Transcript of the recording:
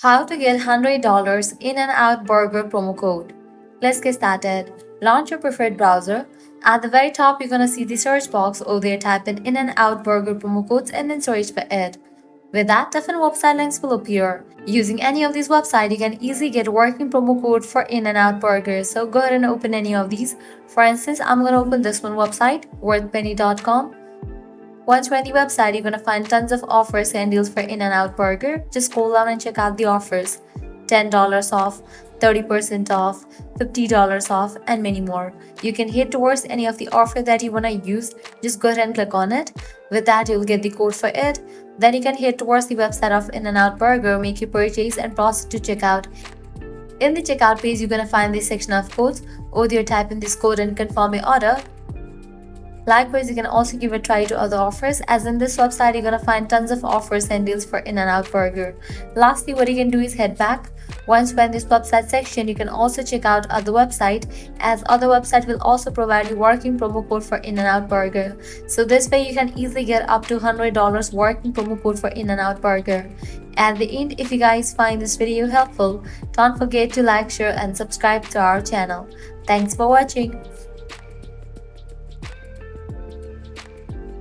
How to get $100 In-N-Out Burger promo code. Let's get started. Launch your preferred browser. At the very top, you're gonna see the search box. Over there, type in In-N-Out Burger promo codes and then search for it. With that, different website links will appear. Using any of these websites, you can easily get a working promo code for In-N-Out burgers. So go ahead and open any of these. For instance, I'm gonna open this one website, worthpenny.com. Once you're on the website, you're going to find tons of offers and deals for In-N-Out Burger. Just scroll down and check out the offers. $10 off, 30% off, $50 off, and many more. You can hit towards any of the offer that you want to use. Just go ahead and click on it. With that, you'll get the code for it. Then you can hit towards the website of In-N-Out Burger, make your purchase, and process to checkout. In the checkout page, you're going to find this section of codes. Over there, type in this code and confirm your order. Likewise, you can also give a try to other offers, as in this website you're gonna find tons of offers and deals for In-N-Out Burger. Lastly, what you can do is head back. Once you're in this website section, you can also check out other website, as other website will also provide you working promo code for In-N-Out Burger. So this way you can easily get up to $100 working promo code for In-N-Out Burger. At the end, if you guys find this video helpful, don't forget to like, share and subscribe to our channel. Thanks for watching.